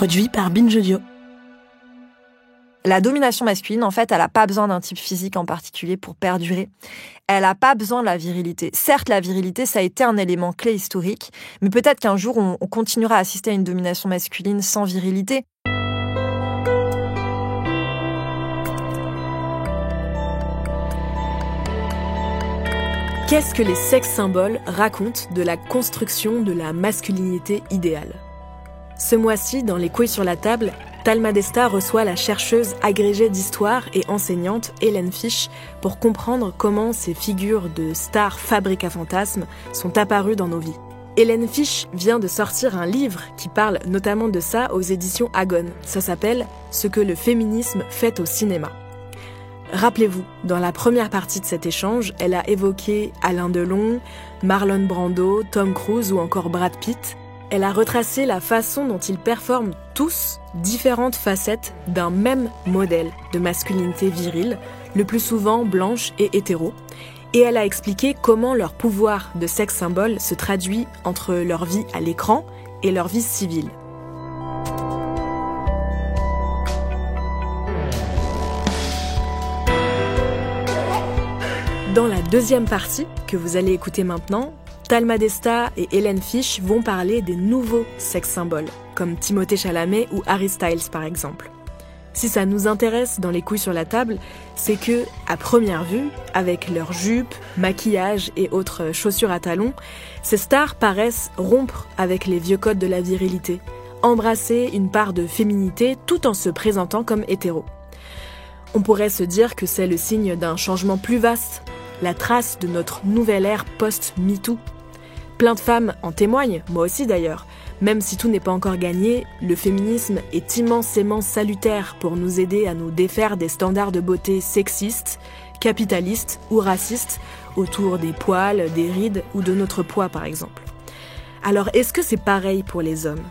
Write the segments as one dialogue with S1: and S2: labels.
S1: Produit par Binge Audio.
S2: La domination masculine, en fait, elle n'a pas besoin d'un type physique en particulier pour perdurer. Elle n'a pas besoin de la virilité. Certes, la virilité, ça a été un élément clé historique, mais peut-être qu'un jour, on continuera à assister à une domination masculine sans virilité.
S1: Qu'est-ce que les sex-symboles racontent de la construction de la masculinité idéale ? Ce mois-ci, dans Les couilles sur la table, Talma Desta reçoit la chercheuse agrégée d'histoire et enseignante Hélène Fisch pour comprendre comment ces figures de stars fabriques à fantasmes sont apparues dans nos vies. Hélène Fisch vient de sortir un livre qui parle notamment de ça aux éditions Agone. Ça s'appelle « Ce que le féminisme fait au cinéma ». Rappelez-vous, dans la première partie de cet échange, elle a évoqué Alain Delon, Marlon Brando, Tom Cruise ou encore Brad Pitt. Elle a retracé la façon dont ils performent tous différentes facettes d'un même modèle de masculinité virile, le plus souvent blanche et hétéro. Et elle a expliqué comment leur pouvoir de sex symbole se traduit entre leur vie à l'écran et leur vie civile. Dans la deuxième partie, que vous allez écouter maintenant, Talma Desta et Hélène Fisch vont parler des nouveaux sex symboles, comme Timothée Chalamet ou Harry Styles par exemple. Si ça nous intéresse dans Les couilles sur la table, c'est que, à première vue, avec leurs jupes, maquillage et autres chaussures à talons, ces stars paraissent rompre avec les vieux codes de la virilité, embrasser une part de féminité tout en se présentant comme hétéro. On pourrait se dire que c'est le signe d'un changement plus vaste, la trace de notre nouvelle ère post-MeToo. Plein de femmes en témoignent, moi aussi d'ailleurs. Même si tout n'est pas encore gagné, le féminisme est immensément salutaire pour nous aider à nous défaire des standards de beauté sexistes, capitalistes ou racistes autour des poils, des rides ou de notre poids par exemple. Alors est-ce que c'est pareil pour les hommes ?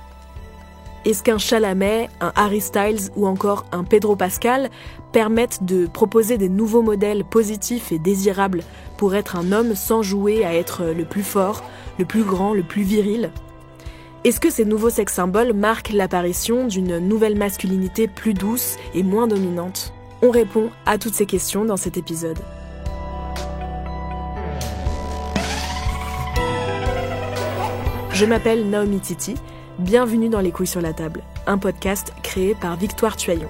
S1: Est-ce qu'un Chalamet, un Harry Styles ou encore un Pedro Pascal permettent de proposer des nouveaux modèles positifs et désirables pour être un homme sans jouer à être le plus fort, le plus grand, le plus viril ? Est-ce que ces nouveaux sex symboles marquent l'apparition d'une nouvelle masculinité plus douce et moins dominante ? On répond à toutes ces questions dans cet épisode. Je m'appelle Naomi Titi. Bienvenue dans Les couilles sur la table, un podcast créé par Victoire Tuaillon.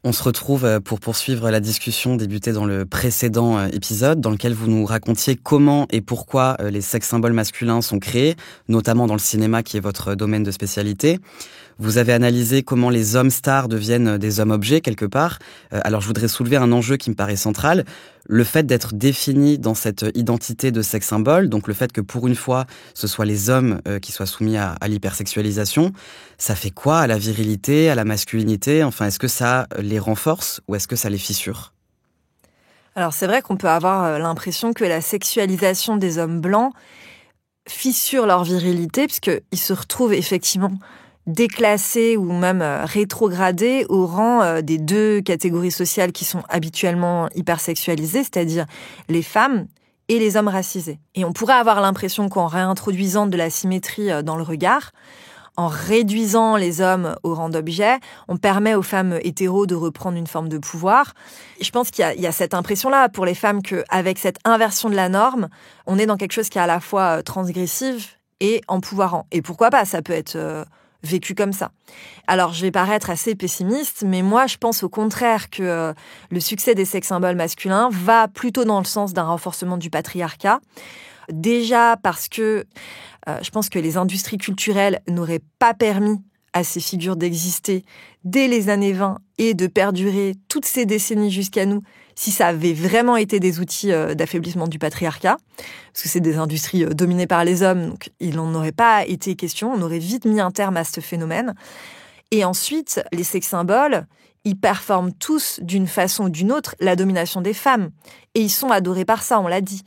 S3: On se retrouve pour poursuivre la discussion débutée dans le précédent épisode, dans lequel vous nous racontiez comment et pourquoi les sex symboles masculins sont créés, notamment dans le cinéma qui est votre domaine de spécialité. Vous avez analysé comment les hommes stars deviennent des hommes objets quelque part. Alors je voudrais soulever un enjeu qui me paraît central, le fait d'être défini dans cette identité de sex symbole, donc le fait que pour une fois ce soit les hommes qui soient soumis à l'hypersexualisation, ça fait quoi à la virilité, à la masculinité ? Enfin, est-ce que ça les renforce ou est-ce que ça les fissure ?
S2: Alors c'est vrai qu'on peut avoir l'impression que la sexualisation des hommes blancs fissure leur virilité, puisqu'ils se retrouvent effectivement déclassés ou même rétrogradés au rang des deux catégories sociales qui sont habituellement hypersexualisées, c'est-à-dire les femmes et les hommes racisés. Et on pourrait avoir l'impression qu'en réintroduisant de la symétrie dans le regard, en réduisant les hommes au rang d'objets, on permet aux femmes hétéros de reprendre une forme de pouvoir. Et je pense qu'il y a cette impression-là pour les femmes qu'avec cette inversion de la norme, on est dans quelque chose qui est à la fois transgressif et empouvoirant. Et pourquoi pas, ça peut être vécu comme ça. Alors, je vais paraître assez pessimiste, mais moi, je pense au contraire que le succès des sex symboles masculins va plutôt dans le sens d'un renforcement du patriarcat. Déjà parce que je pense que les industries culturelles n'auraient pas permis à ces figures d'exister dès les années 20 et de perdurer toutes ces décennies jusqu'à nous si ça avait vraiment été des outils d'affaiblissement du patriarcat, parce que c'est des industries dominées par les hommes, donc il n'en aurait pas été question, on aurait vite mis un terme à ce phénomène. Et ensuite, les sex symboles, ils performent tous d'une façon ou d'une autre la domination des femmes, et ils sont adorés par ça, on l'a dit.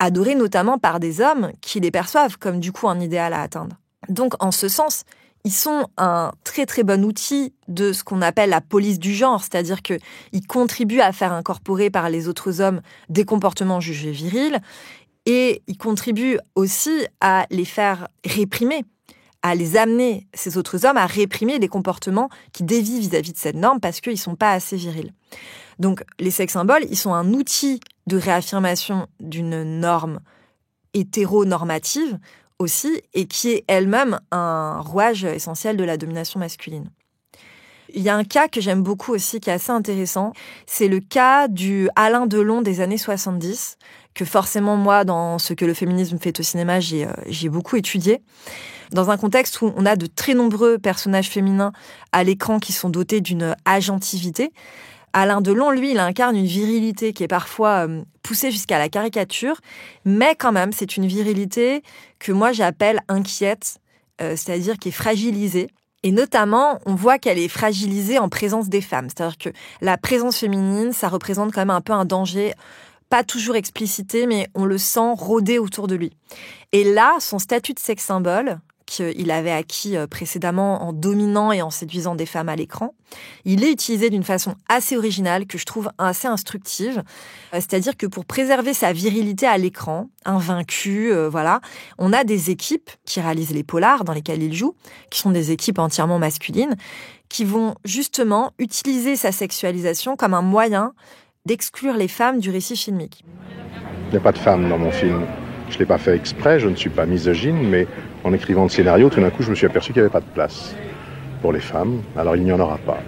S2: Adorés notamment par des hommes qui les perçoivent comme du coup un idéal à atteindre. Donc en ce sens, Ils sont un très très bon outil de ce qu'on appelle la police du genre, c'est-à-dire qu'ils contribuent à faire incorporer par les autres hommes des comportements jugés virils et ils contribuent aussi à les faire réprimer, à les amener, ces autres hommes, à réprimer les comportements qui dévient vis-à-vis de cette norme parce qu'ils ne sont pas assez virils. Donc les sex symboles, ils sont un outil de réaffirmation d'une norme hétéronormative aussi, et qui est elle-même un rouage essentiel de la domination masculine. Il y a un cas que j'aime beaucoup aussi, qui est assez intéressant, c'est le cas du Alain Delon des années 70, que forcément moi, dans ce que le féminisme fait au cinéma, j'ai beaucoup étudié. Dans un contexte où on a de très nombreux personnages féminins à l'écran qui sont dotés d'une agentivité, Alain Delon, lui, il incarne une virilité qui est parfois poussée jusqu'à la caricature, mais quand même, c'est une virilité que moi j'appelle inquiète, c'est-à-dire qui est fragilisée. Et notamment, on voit qu'elle est fragilisée en présence des femmes. C'est-à-dire que la présence féminine, ça représente quand même un peu un danger, pas toujours explicité, mais on le sent rôder autour de lui. Et là, son statut de sex symbole, qu'il avait acquis précédemment en dominant et en séduisant des femmes à l'écran, il est utilisé d'une façon assez originale, que je trouve assez instructive. C'est-à-dire que pour préserver sa virilité à l'écran, invaincue, on a des équipes qui réalisent les polars dans lesquels il joue, qui sont des équipes entièrement masculines, qui vont justement utiliser sa sexualisation comme un moyen d'exclure les femmes du récit filmique.
S4: Il n'y a pas de femmes dans mon film. Je ne l'ai pas fait exprès, je ne suis pas misogyne, mais en écrivant le scénario, tout d'un coup, je me suis aperçu qu'il n'y avait pas de place pour les femmes, alors il n'y en aura pas.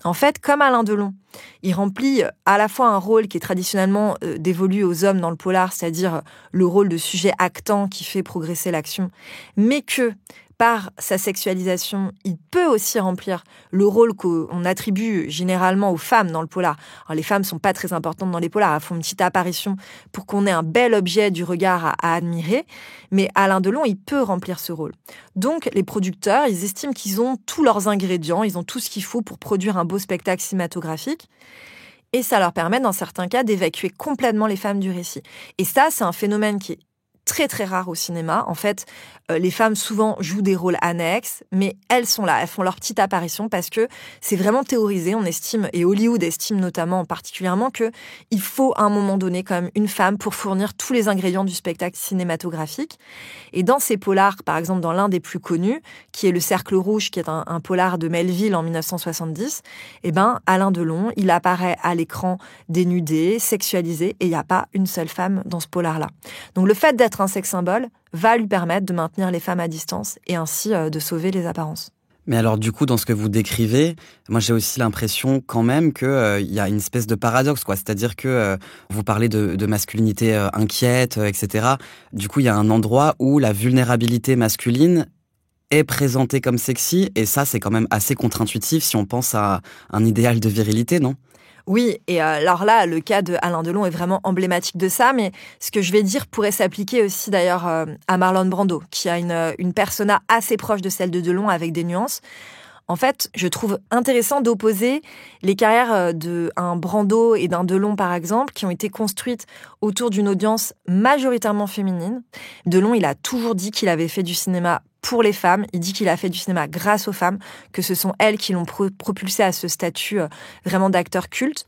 S2: En fait, comme Alain Delon, il remplit à la fois un rôle qui est traditionnellement dévolu aux hommes dans le polar, c'est-à-dire le rôle de sujet actant qui fait progresser l'action, mais que par sa sexualisation, il peut aussi remplir le rôle qu'on attribue généralement aux femmes dans le polar. Alors, les femmes sont pas très importantes dans les polars, elles font une petite apparition pour qu'on ait un bel objet du regard à admirer, mais Alain Delon, il peut remplir ce rôle. Donc, les producteurs, ils estiment qu'ils ont tous leurs ingrédients, ils ont tout ce qu'il faut pour produire un beau spectacle cinématographique, et ça leur permet, dans certains cas, d'évacuer complètement les femmes du récit. Et ça, c'est un phénomène qui est très très rare au cinéma. En fait, les femmes souvent jouent des rôles annexes, mais elles sont là, elles font leur petite apparition parce que c'est vraiment théorisé, on estime, et Hollywood estime notamment particulièrement que il faut à un moment donné quand même une femme pour fournir tous les ingrédients du spectacle cinématographique. Et dans ces polars, par exemple dans l'un des plus connus, qui est Le Cercle Rouge, qui est un polar de Melville en 1970, Alain Delon, il apparaît à l'écran dénudé, sexualisé, et il n'y a pas une seule femme dans ce polar-là. Donc le fait d'être un sex symbole va lui permettre de maintenir les femmes à distance et ainsi de sauver les apparences.
S3: Mais alors du coup, dans ce que vous décrivez, moi j'ai aussi l'impression quand même qu'il y a une espèce de paradoxe, quoi. C'est-à-dire que vous parlez de masculinité inquiète, etc. Du coup, il y a un endroit où la vulnérabilité masculine est présentée comme sexy, et ça c'est quand même assez contre-intuitif si on pense à un idéal de virilité, non ?
S2: Oui, et alors là, le cas de Alain Delon est vraiment emblématique de ça, mais ce que je vais dire pourrait s'appliquer aussi d'ailleurs à Marlon Brando, qui a une persona assez proche de celle de Delon avec des nuances. En fait, je trouve intéressant d'opposer les carrières d'un Brando et d'un Delon, par exemple, qui ont été construites autour d'une audience majoritairement féminine. Delon, il a toujours dit qu'il avait fait du cinéma pour les femmes. Il dit qu'il a fait du cinéma grâce aux femmes, que ce sont elles qui l'ont propulsé à ce statut vraiment d'acteur culte.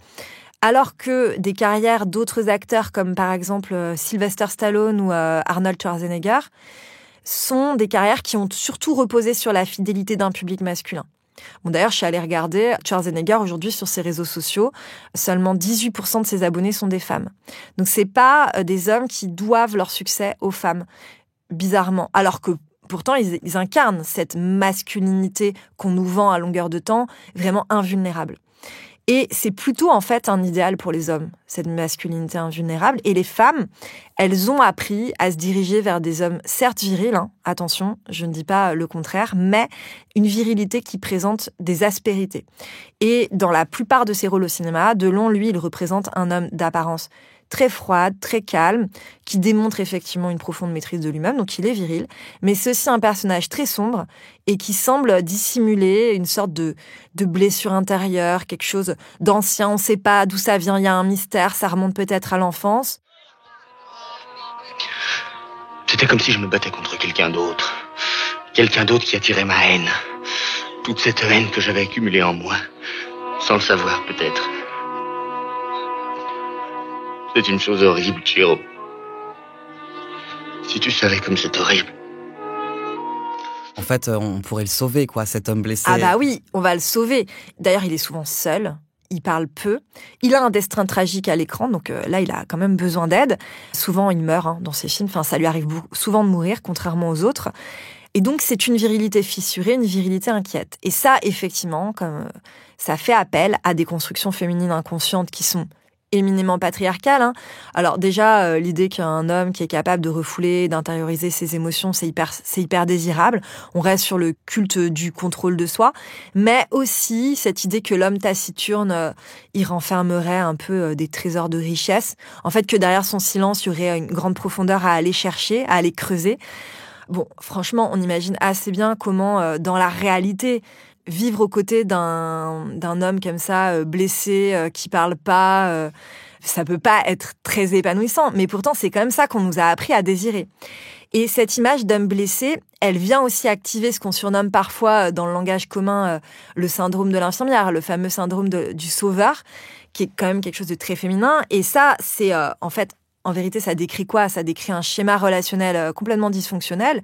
S2: Alors que des carrières d'autres acteurs, comme par exemple Sylvester Stallone ou Arnold Schwarzenegger, sont des carrières qui ont surtout reposé sur la fidélité d'un public masculin. Bon, d'ailleurs, je suis allée regarder Schwarzenegger aujourd'hui sur ses réseaux sociaux. Seulement 18% de ses abonnés sont des femmes. Donc, c'est pas des hommes qui doivent leur succès aux femmes, bizarrement. Alors que pourtant, ils incarnent cette masculinité qu'on nous vend à longueur de temps, vraiment invulnérable. Et c'est plutôt en fait un idéal pour les hommes, cette masculinité invulnérable. Et les femmes, elles ont appris à se diriger vers des hommes certes virils, attention, je ne dis pas le contraire, mais une virilité qui présente des aspérités. Et dans la plupart de ses rôles au cinéma, Delon, lui, il représente un homme d'apparence très froide, très calme, qui démontre effectivement une profonde maîtrise de lui-même, donc il est viril, mais c'est aussi un personnage très sombre et qui semble dissimuler une sorte de blessure intérieure, quelque chose d'ancien, on ne sait pas d'où ça vient, il y a un mystère, ça remonte peut-être à l'enfance.
S5: C'était comme si je me battais contre quelqu'un d'autre. Quelqu'un d'autre qui attirait ma haine. Toute cette haine que j'avais accumulée en moi. Sans le savoir, peut-être. C'est une chose horrible, Chiro. Si tu savais comme c'est horrible.
S3: En fait, on pourrait le sauver, quoi, cet homme blessé.
S2: Ah bah oui, on va le sauver. D'ailleurs, il est souvent seul, il parle peu, il a un destin tragique à l'écran, donc là, il a quand même besoin d'aide. Souvent, il meurt dans ses films, enfin, ça lui arrive souvent de mourir, contrairement aux autres. Et donc, c'est une virilité fissurée, une virilité inquiète. Et ça, effectivement, comme ça fait appel à des constructions féminines inconscientes qui sont éminemment patriarcales. Alors déjà, l'idée qu'un homme qui est capable de refouler, d'intérioriser ses émotions, c'est hyper désirable. On reste sur le culte du contrôle de soi. Mais aussi cette idée que l'homme taciturne, il renfermerait un peu des trésors de richesse. En fait, que derrière son silence, il y aurait une grande profondeur à aller chercher, à aller creuser. Bon, franchement, on imagine assez bien comment, dans la réalité, vivre aux côtés d'un homme comme ça, blessé, qui parle pas, ça peut pas être très épanouissant. Mais pourtant, c'est quand même ça qu'on nous a appris à désirer. Et cette image d'homme blessé, elle vient aussi activer ce qu'on surnomme parfois, dans le langage commun, le syndrome de l'infirmière, le fameux syndrome du sauveur, qui est quand même quelque chose de très féminin. Et ça, c'est en vérité, ça décrit quoi ? Ça décrit un schéma relationnel complètement dysfonctionnel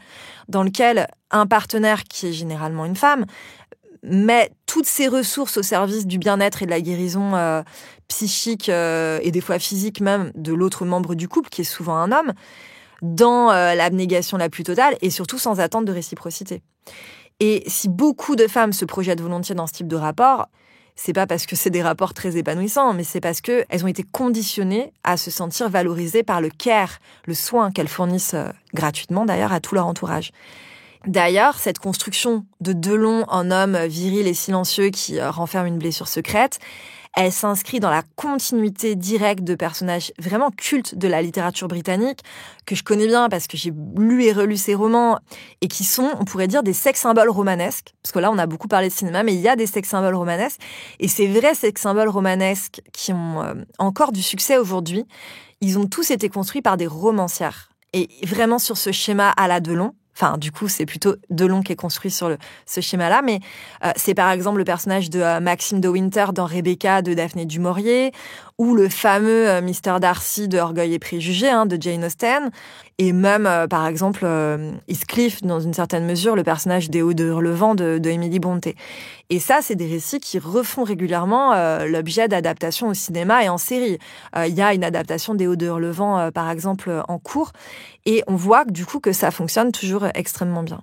S2: dans lequel un partenaire, qui est généralement une femme, met toutes ses ressources au service du bien-être et de la guérison psychique et des fois physique même de l'autre membre du couple, qui est souvent un homme, dans l'abnégation la plus totale et surtout sans attente de réciprocité. Et si beaucoup de femmes se projettent volontiers dans ce type de rapport, c'est pas parce que c'est des rapports très épanouissants, mais c'est parce qu'elles ont été conditionnées à se sentir valorisées par le care, le soin qu'elles fournissent gratuitement d'ailleurs à tout leur entourage. D'ailleurs, cette construction de Delon en homme viril et silencieux qui renferme une blessure secrète, elle s'inscrit dans la continuité directe de personnages vraiment cultes de la littérature britannique, que je connais bien parce que j'ai lu et relu ces romans, et qui sont, on pourrait dire, des sex-symboles romanesques. Parce que là, on a beaucoup parlé de cinéma, mais il y a des sex-symboles romanesques. Et ces vrais sex-symboles romanesques qui ont encore du succès aujourd'hui, ils ont tous été construits par des romancières. Et vraiment sur ce schéma à la Delon. Enfin, du coup, c'est plutôt Delon qui est construit sur ce schéma-là, mais c'est par exemple le personnage de Maxime de Winter dans Rebecca de Daphné du Maurier, ou le fameux Mr. Darcy de Orgueil et Préjugés de Jane Austen, et même, par exemple, Heathcliff, dans une certaine mesure, le personnage des Hauts de Hurlevent de Emily Brontë. Et ça, c'est des récits qui refont régulièrement l'objet d'adaptations au cinéma et en série. Il y a une adaptation des Hauts de Hurlevent, par exemple, en cours, et on voit du coup que ça fonctionne toujours extrêmement bien.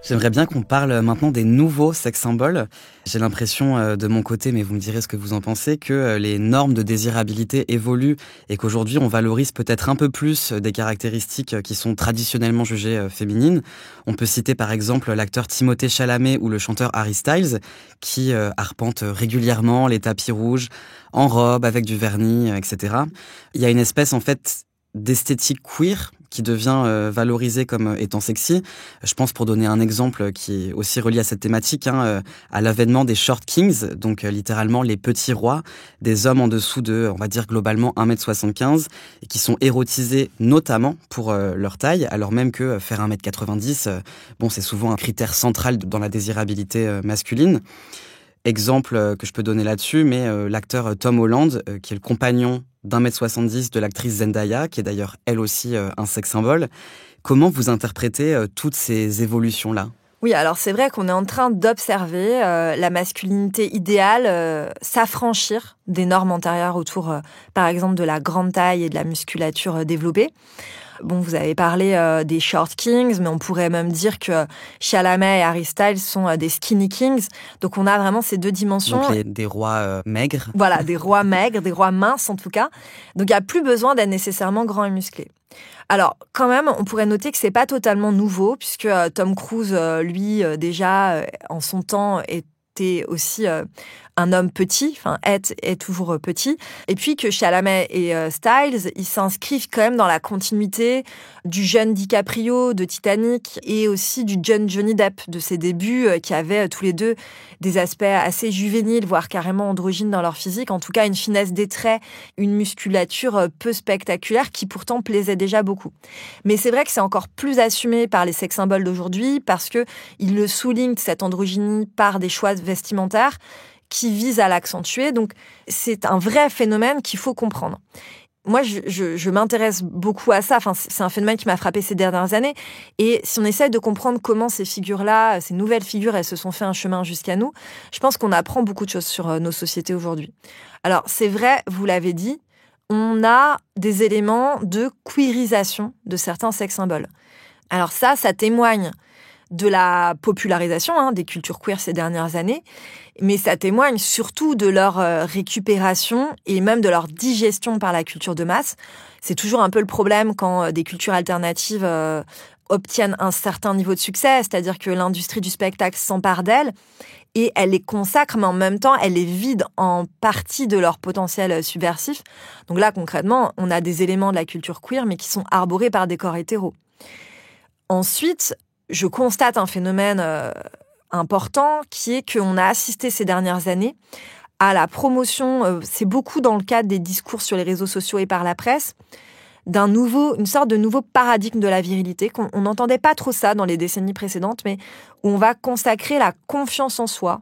S3: J'aimerais bien qu'on parle maintenant des nouveaux sex-symboles. J'ai l'impression, de mon côté, mais vous me direz ce que vous en pensez, que les normes de désirabilité évoluent et qu'aujourd'hui, on valorise peut-être un peu plus des caractéristiques qui sont traditionnellement jugées féminines. On peut citer par exemple l'acteur Timothée Chalamet ou le chanteur Harry Styles, qui arpentent régulièrement les tapis rouges, en robe, avec du vernis, etc. Il y a une espèce, en fait, d'esthétique queer qui devient valorisée comme étant sexy. Je pense, pour donner un exemple qui est aussi relié à cette thématique, à l'avènement des short kings, donc littéralement les petits rois, des hommes en dessous de, on va dire globalement 1m75, et qui sont érotisés notamment pour leur taille, alors même que faire 1m90, c'est souvent un critère central dans la désirabilité masculine. Exemple que je peux donner là-dessus, mais l'acteur Tom Holland, qui est le compagnon d'1m70 de l'actrice Zendaya, qui est d'ailleurs elle aussi un sex-symbole. Comment vous interprétez toutes ces évolutions-là ?
S2: Oui, alors c'est vrai qu'on est en train d'observer la masculinité idéale s'affranchir des normes antérieures autour, par exemple, de la grande taille et de la musculature développée. Bon, vous avez parlé des short kings, mais on pourrait même dire que Chalamet et Harry Styles sont des skinny kings. Donc on a vraiment ces deux dimensions.
S3: Donc des rois maigres.
S2: Voilà, des rois maigres, des rois minces en tout cas. Donc il n'y a plus besoin d'être nécessairement grand et musclé. Alors, quand même, on pourrait noter que c'est pas totalement nouveau, puisque Tom Cruise, lui, déjà, en son temps, est t'es aussi un homme petit, enfin est toujours petit, et puis que Chalamet et Styles, ils s'inscrivent quand même dans la continuité du jeune DiCaprio de Titanic et aussi du jeune Johnny Depp de ses débuts, qui avaient tous les deux des aspects assez juvéniles, voire carrément androgynes dans leur physique, en tout cas une finesse des traits, une musculature peu spectaculaire qui pourtant plaisait déjà beaucoup. Mais c'est vrai que c'est encore plus assumé par les sex symboles d'aujourd'hui parce que ils le soulignent, cette androgynie, par des choix vestimentaires qui visent à l'accentuer. Donc, c'est un vrai phénomène qu'il faut comprendre. Moi, je m'intéresse beaucoup à ça. Enfin, c'est un phénomène qui m'a frappée ces dernières années. Et si on essaie de comprendre comment ces figures-là, ces nouvelles figures, elles se sont fait un chemin jusqu'à nous, je pense qu'on apprend beaucoup de choses sur nos sociétés aujourd'hui. Alors, c'est vrai, vous l'avez dit, on a des éléments de queerisation de certains sex symboles. Alors ça témoigne de la popularisation des cultures queer ces dernières années, mais ça témoigne surtout de leur récupération et même de leur digestion par la culture de masse. C'est toujours un peu le problème quand des cultures alternatives obtiennent un certain niveau de succès, c'est-à-dire que l'industrie du spectacle s'empare d'elles et elle les consacre, mais en même temps, elle les vide en partie de leur potentiel subversif. Donc là, concrètement, on a des éléments de la culture queer, mais qui sont arborés par des corps hétéros. Ensuite, je constate un phénomène important qui est qu'on a assisté ces dernières années à la promotion, c'est beaucoup dans le cadre des discours sur les réseaux sociaux et par la presse, une sorte de nouveau paradigme de la virilité. On n'entendait pas trop ça dans les décennies précédentes, mais où on va consacrer la confiance en soi,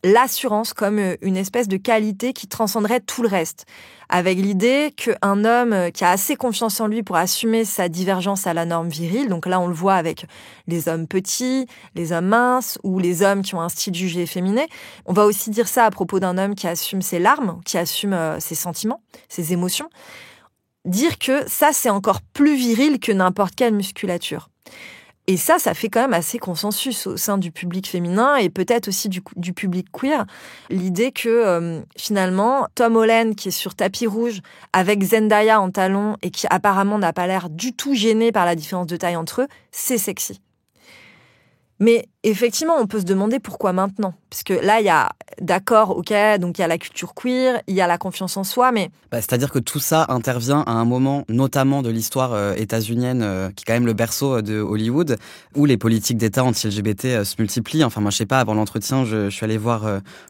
S2: l'assurance comme une espèce de qualité qui transcenderait tout le reste, avec l'idée qu'un homme qui a assez confiance en lui pour assumer sa divergence à la norme virile, donc là on le voit avec les hommes petits, les hommes minces ou les hommes qui ont un style jugé efféminé, on va aussi dire ça à propos d'un homme qui assume ses larmes, qui assume ses sentiments, ses émotions, dire que ça c'est encore plus viril que n'importe quelle musculature. Et ça fait quand même assez consensus au sein du public féminin et peut-être aussi du public queer. L'idée que finalement, Tom Holland qui est sur tapis rouge avec Zendaya en talons et qui apparemment n'a pas l'air du tout gêné par la différence de taille entre eux, c'est sexy. Mais effectivement, on peut se demander pourquoi maintenant. Parce que là, il y a, d'accord, ok, donc il y a la culture queer, il y a la confiance en soi, mais...
S3: C'est-à-dire que tout ça intervient à un moment, notamment de l'histoire états-unienne, qui est quand même le berceau de Hollywood, où les politiques d'État anti-LGBT se multiplient. Enfin, moi, je sais pas, avant l'entretien, je suis allé voir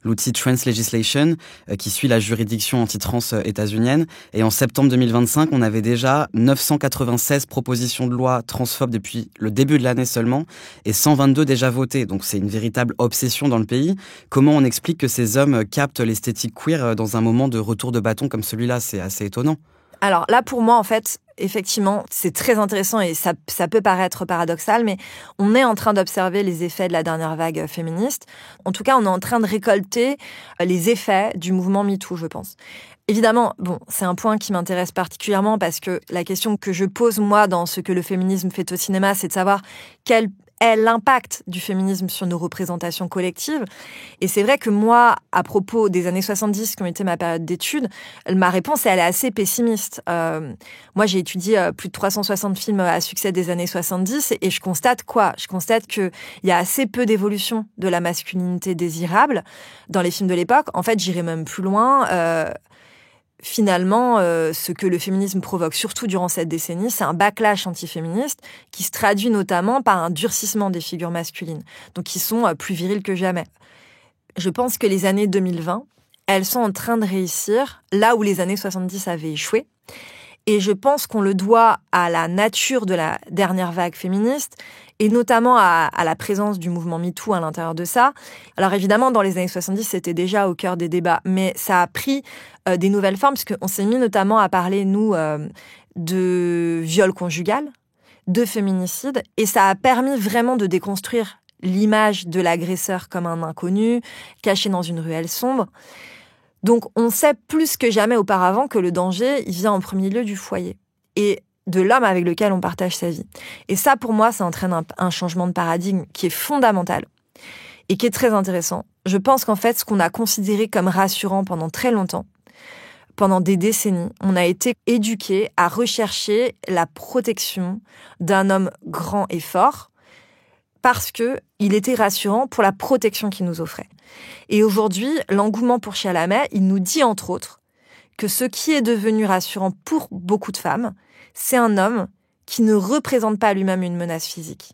S3: l'outil Trans Legislation, qui suit la juridiction anti-trans états-unienne. Et en septembre 2025, on avait déjà 996 propositions de loi transphobes depuis le début de l'année seulement, et 122 déjà votés. Donc c'est une véritable obsession dans le pays. Comment on explique que ces hommes captent l'esthétique queer dans un moment de retour de bâton comme celui-là? C'est assez étonnant.
S2: Alors là, pour moi, en fait, effectivement, c'est très intéressant et ça peut paraître paradoxal, mais on est en train d'observer les effets de la dernière vague féministe. En tout cas, on est en train de récolter les effets du mouvement MeToo, je pense. Évidemment, c'est un point qui m'intéresse particulièrement parce que la question que je pose, moi, dans ce que le féminisme fait au cinéma, c'est de savoir quel est l'impact du féminisme sur nos représentations collectives. Et c'est vrai que moi, à propos des années 70, qui ont été ma période d'études, ma réponse, elle est assez pessimiste. Moi, j'ai étudié plus de 360 films à succès des années 70 et je constate quoi? Je constate qu'il y a assez peu d'évolution de la masculinité désirable dans les films de l'époque. En fait, j'irais même plus loin. Finalement, ce que le féminisme provoque, surtout durant cette décennie, c'est un backlash antiféministe qui se traduit notamment par un durcissement des figures masculines, donc qui sont plus viriles que jamais. Je pense que les années 2020, elles sont en train de réussir là où les années 70 avaient échoué. Et je pense qu'on le doit à la nature de la dernière vague féministe et notamment à la présence du mouvement MeToo à l'intérieur de ça. Alors évidemment, dans les années 70, c'était déjà au cœur des débats, mais ça a pris des nouvelles formes, parce qu'on s'est mis notamment à parler, nous, de viol conjugal, de féminicide, et ça a permis vraiment de déconstruire l'image de l'agresseur comme un inconnu, caché dans une ruelle sombre. Donc, on sait plus que jamais auparavant que le danger, il vient en premier lieu du foyer et de l'homme avec lequel on partage sa vie. Et ça, pour moi, ça entraîne un changement de paradigme qui est fondamental et qui est très intéressant. Je pense qu'en fait, ce qu'on a considéré comme rassurant pendant très longtemps, pendant des décennies, on a été éduqués à rechercher la protection d'un homme grand et fort parce qu'il était rassurant pour la protection qu'il nous offrait. Et aujourd'hui, l'engouement pour Chalamet, il nous dit entre autres que ce qui est devenu rassurant pour beaucoup de femmes, c'est un homme qui ne représente pas lui-même une menace physique.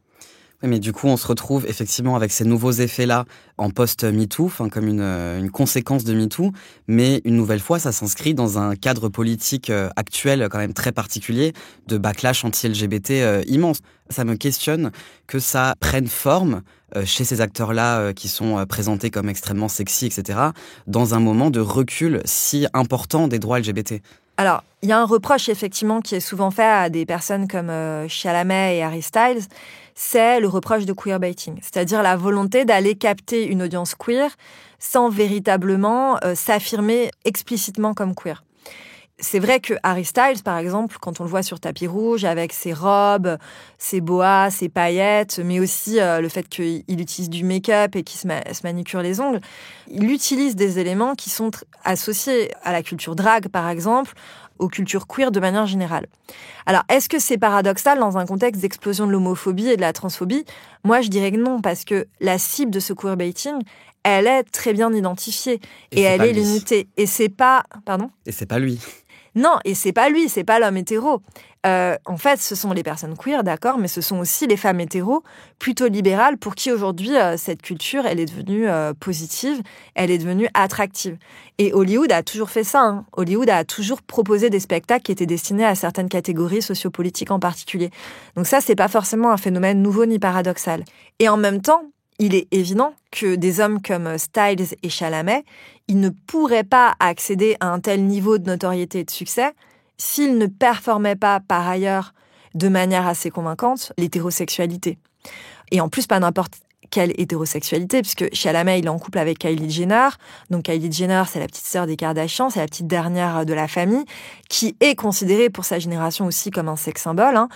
S3: Oui, mais du coup, on se retrouve effectivement avec ces nouveaux effets-là en post-MeToo, comme une conséquence de MeToo, mais une nouvelle fois, ça s'inscrit dans un cadre politique actuel quand même très particulier de backlash anti-LGBT immense. Ça me questionne que ça prenne forme chez ces acteurs-là qui sont présentés comme extrêmement sexy, etc., dans un moment de recul si important des droits LGBT.
S2: Alors, il y a un reproche effectivement qui est souvent fait à des personnes comme Chalamet et Harry Styles, c'est le reproche de queerbaiting, c'est-à-dire la volonté d'aller capter une audience queer sans véritablement s'affirmer explicitement comme queer. C'est vrai que Harry Styles, par exemple, quand on le voit sur tapis rouge avec ses robes, ses boas, ses paillettes, mais aussi le fait qu'il utilise du make-up et qu'il se manicure les ongles, il utilise des éléments qui sont associés à la culture drag, par exemple, aux cultures queer de manière générale. Alors, est-ce que c'est paradoxal dans un contexte d'explosion de l'homophobie et de la transphobie ? Moi, je dirais que non, parce que la cible de ce queerbaiting, elle est très bien identifiée et elle est limitée. Et c'est pas... Pardon ?
S3: Et c'est pas lui.
S2: Non, et c'est pas lui, c'est pas l'homme hétéro. En fait, ce sont les personnes queer, d'accord, mais ce sont aussi les femmes hétéros, plutôt libérales, pour qui aujourd'hui, cette culture, elle est devenue positive, elle est devenue attractive. Et Hollywood a toujours fait ça. Hein. Hollywood a toujours proposé des spectacles qui étaient destinés à certaines catégories sociopolitiques en particulier. Donc ça, c'est pas forcément un phénomène nouveau ni paradoxal. Et en même temps, il est évident que des hommes comme Styles et Chalamet, ils ne pourraient pas accéder à un tel niveau de notoriété et de succès s'ils ne performaient pas, par ailleurs, de manière assez convaincante, l'hétérosexualité. Et en plus, pas n'importe quelle hétérosexualité, puisque Chalamet, il est en couple avec Kylie Jenner. Donc Kylie Jenner, c'est la petite sœur des Kardashians, c'est la petite dernière de la famille, qui est considérée pour sa génération aussi comme un sex symbole. Hein.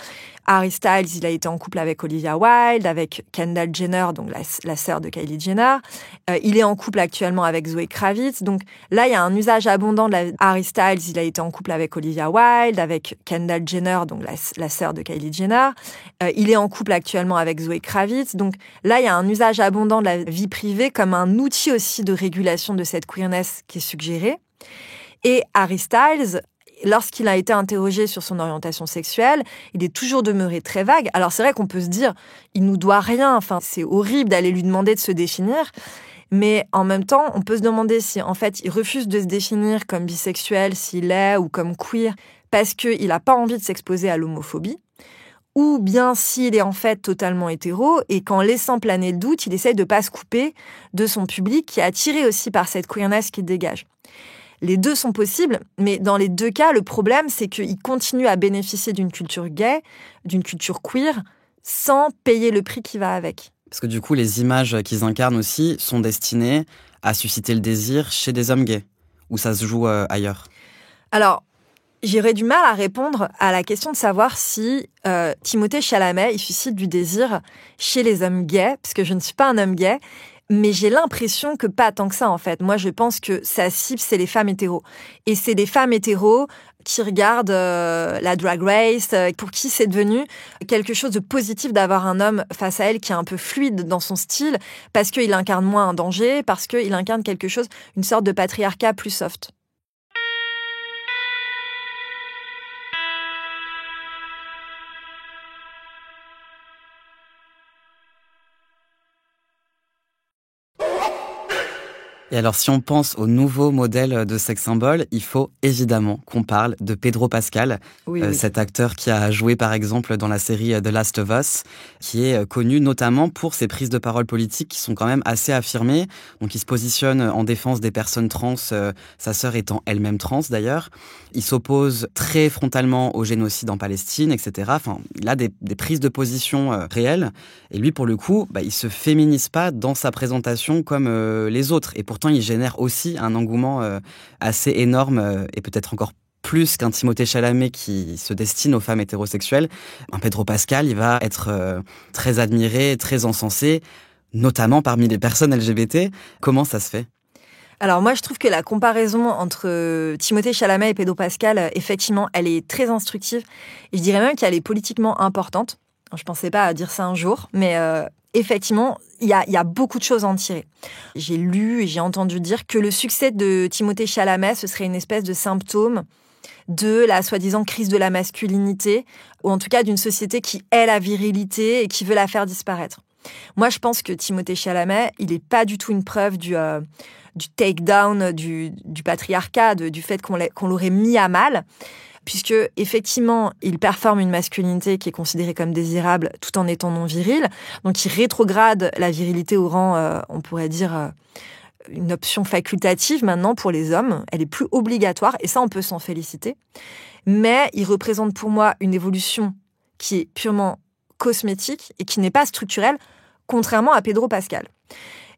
S2: Harry Styles, il a été en couple avec Olivia Wilde, avec Kendall Jenner, donc la sœur de Kylie Jenner. Il est en couple actuellement avec Zoé Kravitz. Donc là, il y a un usage abondant de Harry Styles, il a été en couple avec Olivia Wilde, avec Kendall Jenner, donc la sœur de Kylie Jenner. Il est en couple actuellement avec Zoé Kravitz. Donc là, il y a un usage abondant de la vie privée comme un outil aussi de régulation de cette queerness qui est suggérée. Et Harry Styles, lorsqu'il a été interrogé sur son orientation sexuelle, il est toujours demeuré très vague. Alors c'est vrai qu'on peut se dire, il nous doit rien, enfin c'est horrible d'aller lui demander de se définir, mais en même temps, on peut se demander si en fait il refuse de se définir comme bisexuel, s'il est, ou comme queer, parce qu'il n'a pas envie de s'exposer à l'homophobie, ou bien s'il est en fait totalement hétéro et qu'en laissant planer le doute, il essaye de pas se couper de son public qui est attiré aussi par cette queerness qu'il dégage. Les deux sont possibles, mais dans les deux cas, le problème, c'est qu'ils continuent à bénéficier d'une culture gay, d'une culture queer, sans payer le prix qui va avec.
S3: Parce que du coup, les images qu'ils incarnent aussi sont destinées à susciter le désir chez des hommes gays, ou ça se joue ailleurs.
S2: Alors, j'aurais du mal à répondre à la question de savoir si Timothée Chalamet, il suscite du désir chez les hommes gays, parce que je ne suis pas un homme gay, mais j'ai l'impression que pas tant que ça, en fait. Moi, je pense que sa cible, c'est les femmes hétéros. Et c'est des femmes hétéros qui regardent la Drag Race, pour qui c'est devenu quelque chose de positif d'avoir un homme face à elle qui est un peu fluide dans son style, parce qu'il incarne moins un danger, parce qu'il incarne quelque chose, une sorte de patriarcat plus soft.
S3: Et alors, si on pense au nouveau modèle de sex symbole, il faut évidemment qu'on parle de Pedro Pascal,
S2: Oui.
S3: cet acteur qui a joué par exemple dans la série The Last of Us, qui est connu notamment pour ses prises de parole politiques qui sont quand même assez affirmées. Donc il se positionne en défense des personnes trans, sa sœur étant elle-même trans d'ailleurs. Il s'oppose très frontalement au génocide en Palestine, etc. Enfin, il a des prises de position réelles. Et lui, pour le coup, il se féminise pas dans sa présentation comme les autres. Et pourtant, il génère aussi un engouement assez énorme et peut-être encore plus qu'un Timothée Chalamet qui se destine aux femmes hétérosexuelles. Un Pedro Pascal, il va être très admiré, très encensé, notamment parmi les personnes LGBT. Comment ça se fait ?
S2: Alors moi, je trouve que la comparaison entre Timothée Chalamet et Pedro Pascal, effectivement, elle est très instructive. Et je dirais même qu'elle est politiquement importante. Je pensais pas dire ça un jour, mais effectivement, il y a beaucoup de choses à en tirer. J'ai lu et j'ai entendu dire que le succès de Timothée Chalamet, ce serait une espèce de symptôme de la soi-disant crise de la masculinité, ou en tout cas d'une société qui hait la virilité et qui veut la faire disparaître. Moi, je pense que Timothée Chalamet, il n'est pas du tout une preuve du take-down du patriarcat, du fait qu'on l'aurait mis à mal, puisque effectivement, il performe une masculinité qui est considérée comme désirable tout en étant non viril. Donc, il rétrograde la virilité au rang, on pourrait dire, une option facultative maintenant pour les hommes. Elle est plus obligatoire, et ça, on peut s'en féliciter. Mais il représente pour moi une évolution qui est purement cosmétique et qui n'est pas structurelle, contrairement à Pedro Pascal.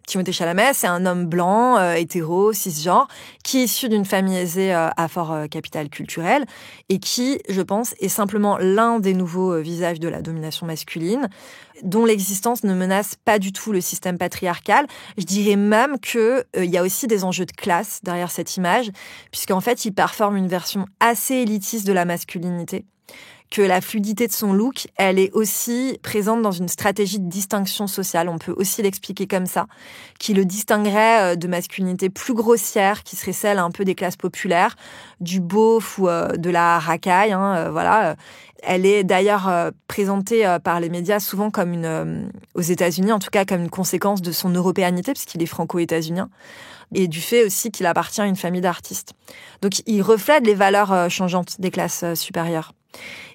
S2: Timothée Chalamet, c'est un homme blanc, hétéro, cisgenre, qui est issu d'une famille aisée à fort capital culturel et qui, je pense, est simplement l'un des nouveaux visages de la domination masculine, dont l'existence ne menace pas du tout le système patriarcal. Je dirais même qu'il y a aussi des enjeux de classe derrière cette image, puisqu'en fait, il performe une version assez élitiste de la masculinité, que la fluidité de son look, elle est aussi présente dans une stratégie de distinction sociale. On peut aussi l'expliquer comme ça, qui le distinguerait de masculinité plus grossière, qui serait celle un peu des classes populaires, du beauf ou de la racaille. Voilà. Elle est d'ailleurs présentée par les médias souvent comme aux États-Unis, en tout cas comme une conséquence de son européanité, puisqu'il est franco-états-unien, et du fait aussi qu'il appartient à une famille d'artistes. Donc il reflète les valeurs changeantes des classes supérieures.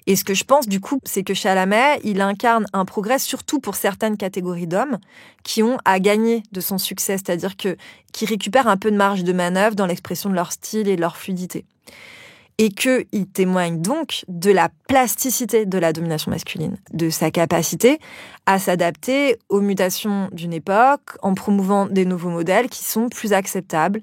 S2: Et ce que je pense, du coup, c'est que Chalamet, il incarne un progrès, surtout pour certaines catégories d'hommes qui ont à gagner de son succès, c'est-à-dire qui récupèrent un peu de marge de manœuvre dans l'expression de leur style et de leur fluidité. Et qu'il témoigne donc de la plasticité de la domination masculine, de sa capacité à s'adapter aux mutations d'une époque en promouvant des nouveaux modèles qui sont plus acceptables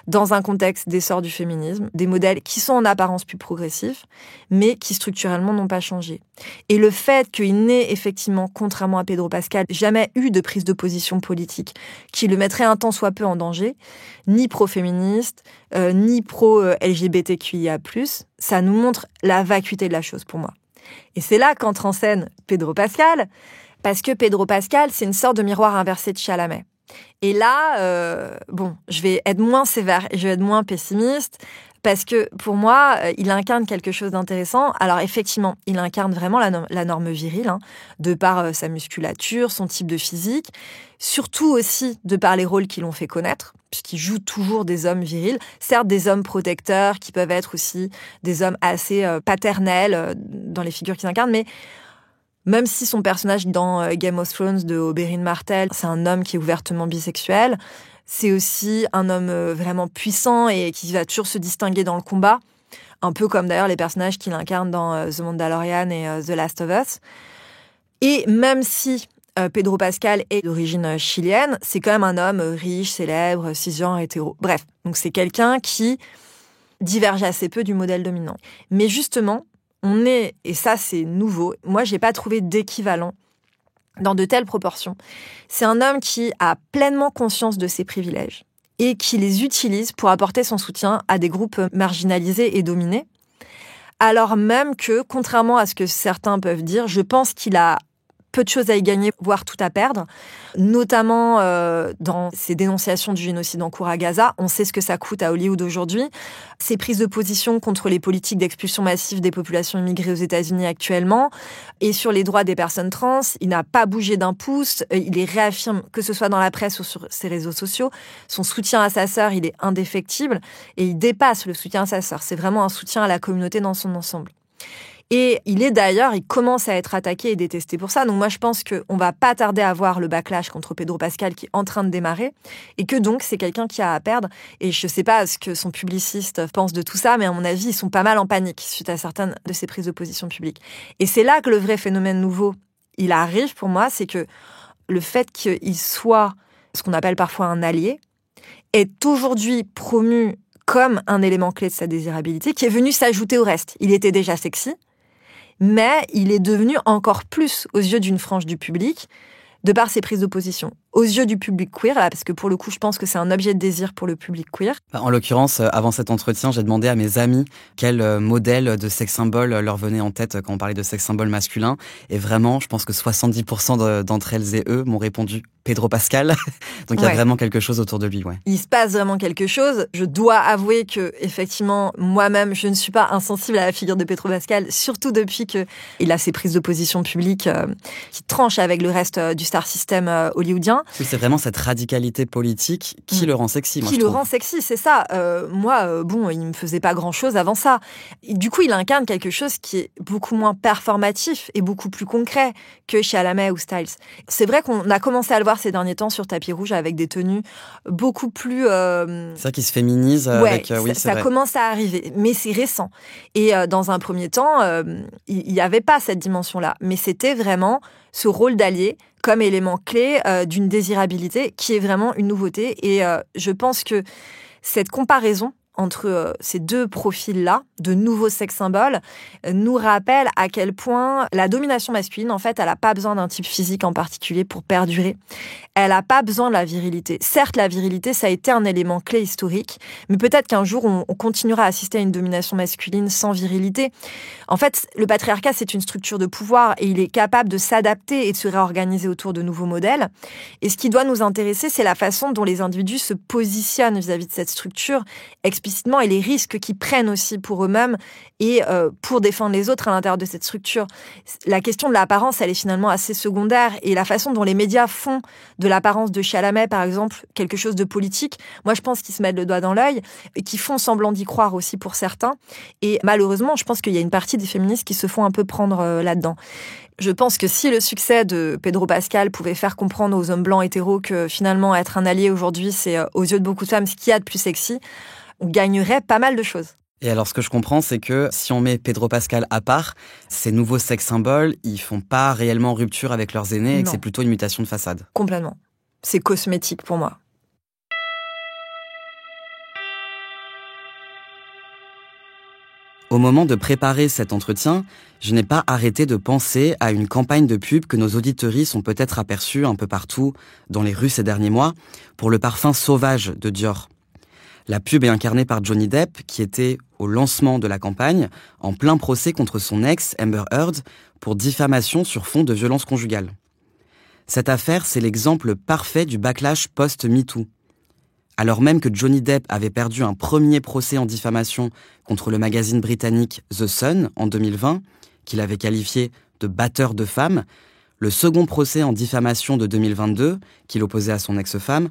S2: dans un contexte d'essor du féminisme, des modèles qui sont en apparence plus progressifs, mais qui structurellement n'ont pas changé. Et le fait qu'il n'ait effectivement, contrairement à Pedro Pascal, jamais eu de prise de position politique qui le mettrait un tant soit peu en danger, ni pro-féministe, ni pro-LGBTQIA+, ça nous montre la vacuité de la chose pour moi. Et c'est là qu'entre en scène Pedro Pascal, parce que Pedro Pascal, c'est une sorte de miroir inversé de Chalamet. Et là, je vais être moins sévère et je vais être moins pessimiste, parce que pour moi, il incarne quelque chose d'intéressant. Alors effectivement, il incarne vraiment la norme virile, de par sa musculature, son type de physique, surtout aussi de par les rôles qui l'ont fait connaître, puisqu'il joue toujours des hommes virils, certes des hommes protecteurs, qui peuvent être aussi des hommes assez paternels dans les figures qu'il incarne, mais même si son personnage dans Game of Thrones de Oberyn Martell, c'est un homme qui est ouvertement bisexuel, c'est aussi un homme vraiment puissant et qui va toujours se distinguer dans le combat, un peu comme d'ailleurs les personnages qu'il incarne dans The Mandalorian et The Last of Us. Et même si Pedro Pascal est d'origine chilienne, c'est quand même un homme riche, célèbre, cisgenre, hétéro. Bref, donc c'est quelqu'un qui diverge assez peu du modèle dominant. Mais justement, et ça c'est nouveau, moi j'ai pas trouvé d'équivalent dans de telles proportions. C'est un homme qui a pleinement conscience de ses privilèges et qui les utilise pour apporter son soutien à des groupes marginalisés et dominés. Alors même que, contrairement à ce que certains peuvent dire, je pense qu'il a peu de choses à y gagner, voire tout à perdre, notamment dans ses dénonciations du génocide en cours à Gaza. On sait ce que ça coûte à Hollywood aujourd'hui. Ses prises de position contre les politiques d'expulsion massive des populations immigrées aux États-Unis actuellement, et sur les droits des personnes trans, il n'a pas bougé d'un pouce. Il les réaffirme, que ce soit dans la presse ou sur ses réseaux sociaux. Son soutien à sa sœur, il est indéfectible, et il dépasse le soutien à sa sœur. C'est vraiment un soutien à la communauté dans son ensemble. Et il commence à être attaqué et détesté pour ça. Donc moi, je pense qu'on va pas tarder à voir le backlash contre Pedro Pascal qui est en train de démarrer et que donc c'est quelqu'un qui a à perdre. Et je sais pas ce que son publiciste pense de tout ça, mais à mon avis, ils sont pas mal en panique suite à certaines de ses prises de position publiques. Et c'est là que le vrai phénomène nouveau, il arrive pour moi, c'est que le fait qu'il soit ce qu'on appelle parfois un allié est aujourd'hui promu comme un élément clé de sa désirabilité qui est venu s'ajouter au reste. Il était déjà sexy, mais il est devenu encore plus aux yeux d'une frange du public de par ses prises de position. aux yeux du public queer, là, parce que pour le coup, je pense que c'est un objet de désir pour le public queer.
S3: En l'occurrence, avant cet entretien, j'ai demandé à mes amis quel modèle de sex symbole leur venait en tête quand on parlait de sex symbole masculin. Et vraiment, je pense que 70% d'entre elles et eux m'ont répondu Pedro Pascal. Donc il y a vraiment quelque chose autour de lui, ouais.
S2: Il se passe vraiment quelque chose. Je dois avouer que, effectivement, moi-même, je ne suis pas insensible à la figure de Pedro Pascal, surtout depuis qu'il a ses prises de position publiques qui tranchent avec le reste du star system hollywoodien.
S3: Oui, c'est vraiment cette radicalité politique qui le rend sexy, moi,
S2: Qui le rend sexy, c'est ça. Moi, il me faisait pas grand-chose avant ça. Et du coup, il incarne quelque chose qui est beaucoup moins performatif et beaucoup plus concret que Chalamet ou Styles. C'est vrai qu'on a commencé à le voir ces derniers temps sur tapis rouge avec des tenues beaucoup plus...
S3: C'est vrai qu'il se féminise avec... oui,
S2: ça commence à arriver, mais c'est récent. Et dans un premier temps, il n'y avait pas cette dimension-là. Mais c'était vraiment ce rôle d'allié comme élément clé d'une désirabilité qui est vraiment une nouveauté. Et je pense que cette comparaison entre ces deux profils-là, de nouveaux sex symboles, nous rappelle à quel point la domination masculine, en fait, elle n'a pas besoin d'un type physique en particulier pour perdurer. Elle n'a pas besoin de la virilité. Certes, la virilité, ça a été un élément clé historique, mais peut-être qu'un jour, on continuera à assister à une domination masculine sans virilité. En fait, le patriarcat, c'est une structure de pouvoir et il est capable de s'adapter et de se réorganiser autour de nouveaux modèles. Et ce qui doit nous intéresser, c'est la façon dont les individus se positionnent vis-à-vis de cette structure explicitement et les risques qu'ils prennent aussi pour eux-mêmes et pour défendre les autres à l'intérieur de cette structure. La question de l'apparence, elle est finalement assez secondaire et la façon dont les médias font de l'apparence de Chalamet, par exemple, quelque chose de politique, moi je pense qu'ils se mettent le doigt dans l'œil et qu'ils font semblant d'y croire aussi pour certains. Et malheureusement, je pense qu'il y a une partie des féministes qui se font un peu prendre là-dedans. Je pense que si le succès de Pedro Pascal pouvait faire comprendre aux hommes blancs hétéros que finalement être un allié aujourd'hui, c'est aux yeux de beaucoup de femmes ce qu'il y a de plus sexy, on gagnerait pas mal de choses.
S3: Et alors, ce que je comprends, c'est que si on met Pedro Pascal à part, ces nouveaux sex symboles, ils font pas réellement rupture avec leurs aînés et que c'est plutôt une mutation de façade.
S2: Complètement. C'est cosmétique pour moi.
S3: Au moment de préparer cet entretien, je n'ai pas arrêté de penser à une campagne de pub que nos auditeuristes ont peut-être aperçue un peu partout dans les rues ces derniers mois pour le parfum sauvage de Dior. La pub est incarnée par Johnny Depp, qui était au lancement de la campagne, en plein procès contre son ex, Amber Heard, pour diffamation sur fond de violence conjugale. Cette affaire, c'est l'exemple parfait du backlash post-MeToo. Alors même que Johnny Depp avait perdu un premier procès en diffamation contre le magazine britannique The Sun en 2020, qu'il avait qualifié de batteur de femmes, le second procès en diffamation de 2022, qu'il opposait à son ex-femme,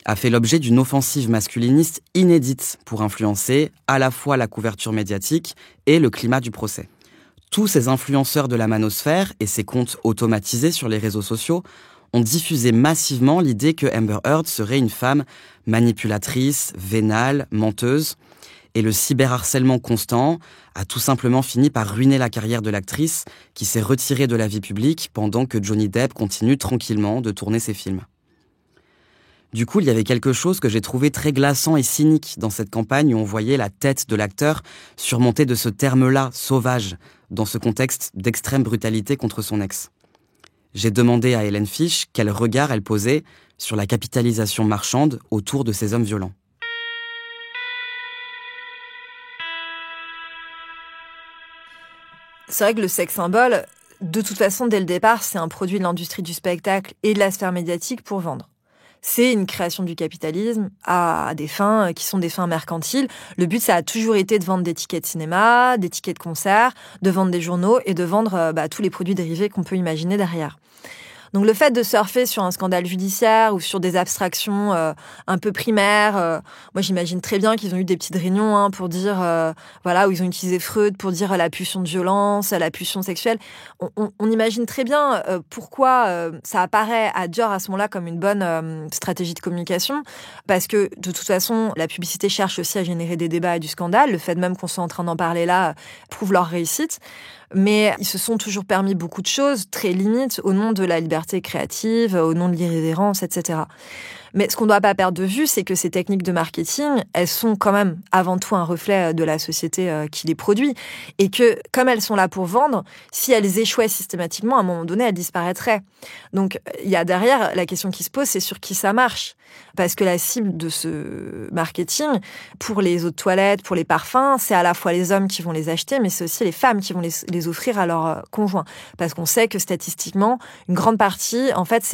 S3: a fait l'objet d'une offensive masculiniste inédite pour influencer à la fois la couverture médiatique et le climat du procès. Tous ces influenceurs de la manosphère et ces comptes automatisés sur les réseaux sociaux ont diffusé massivement l'idée que Amber Heard serait une femme manipulatrice, vénale, menteuse. Et le cyberharcèlement constant a tout simplement fini par ruiner la carrière de l'actrice qui s'est retirée de la vie publique pendant que Johnny Depp continue tranquillement de tourner ses films. Du coup, il y avait quelque chose que j'ai trouvé très glaçant et cynique dans cette campagne où on voyait la tête de l'acteur surmontée de ce terme-là, sauvage, dans ce contexte d'extrême brutalité contre son ex. J'ai demandé à Hélène Fish quel regard elle posait sur la capitalisation marchande autour de ces hommes violents.
S2: C'est vrai que le sex symbole, de toute façon, dès le départ, c'est un produit de l'industrie du spectacle et de la sphère médiatique pour vendre. C'est une création du capitalisme à des fins qui sont des fins mercantiles. Le but, ça a toujours été de vendre des tickets de cinéma, des tickets de concert, de vendre des journaux et de vendre tous les produits dérivés qu'on peut imaginer derrière. Donc le fait de surfer sur un scandale judiciaire ou sur des abstractions un peu primaires, moi j'imagine très bien qu'ils ont eu des petites réunions pour dire, où ils ont utilisé Freud pour dire la pulsion de violence, la pulsion sexuelle. On imagine très bien pourquoi ça apparaît à Dior à ce moment-là comme une bonne stratégie de communication, parce que de toute façon, la publicité cherche aussi à générer des débats et du scandale. Le fait même qu'on soit en train d'en parler là prouve leur réussite. Mais ils se sont toujours permis beaucoup de choses, très limites, au nom de la liberté créative, au nom de l'irrévérence, etc. Mais ce qu'on ne doit pas perdre de vue, c'est que ces techniques de marketing, elles sont quand même avant tout un reflet de la société qui les produit. Et que, comme elles sont là pour vendre, si elles échouaient systématiquement, à un moment donné, elles disparaîtraient. Donc, il y a derrière, la question qui se pose, c'est sur qui ça marche. Parce que la cible de ce marketing, pour les eaux de toilette, pour les parfums, c'est à la fois les hommes qui vont les acheter, mais c'est aussi les femmes qui vont les offrir à leurs conjoints. Parce qu'on sait que statistiquement, une grande partie, en fait,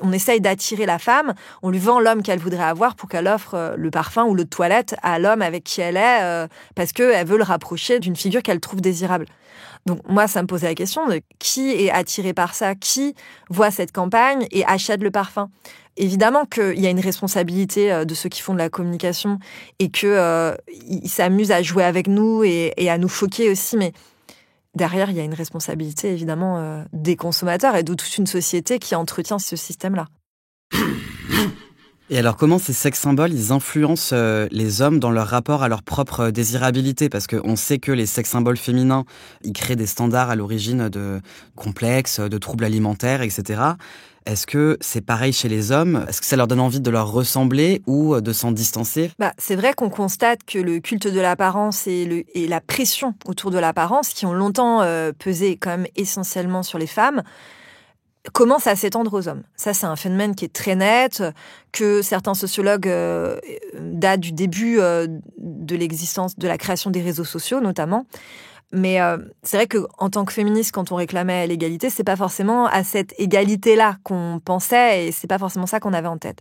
S2: on essaye d'attirer la femme, on lui vend l'homme qu'elle voudrait avoir pour qu'elle offre le parfum ou l'eau de toilette à l'homme avec qui elle est, parce qu'elle veut le rapprocher d'une figure qu'elle trouve désirable. Donc moi, ça me posait la question de qui est attiré par ça, qui voit cette campagne et achète le parfum. Évidemment qu'il y a une responsabilité de ceux qui font de la communication et qu'ils s'amusent à jouer avec nous et à nous choquer aussi, mais derrière, il y a une responsabilité évidemment des consommateurs et de toute une société qui entretient ce système-là.
S3: Et alors, comment ces sex symboles, ils influencent les hommes dans leur rapport à leur propre désirabilité? Parce qu'on sait que les sex symboles féminins, ils créent des standards à l'origine de complexes, de troubles alimentaires, etc. Est-ce que c'est pareil chez les hommes? Est-ce que ça leur donne envie de leur ressembler ou de s'en distancer?
S2: C'est vrai qu'on constate que le culte de l'apparence et la pression autour de l'apparence, qui ont longtemps pesé quand même essentiellement sur les femmes, commence à s'étendre aux hommes. Ça, c'est un phénomène qui est très net, que certains sociologues datent du début de l'existence, de la création des réseaux sociaux, notamment. Mais c'est vrai qu'en tant que féministe, quand on réclamait l'égalité, c'est pas forcément à cette égalité-là qu'on pensait et c'est pas forcément ça qu'on avait en tête.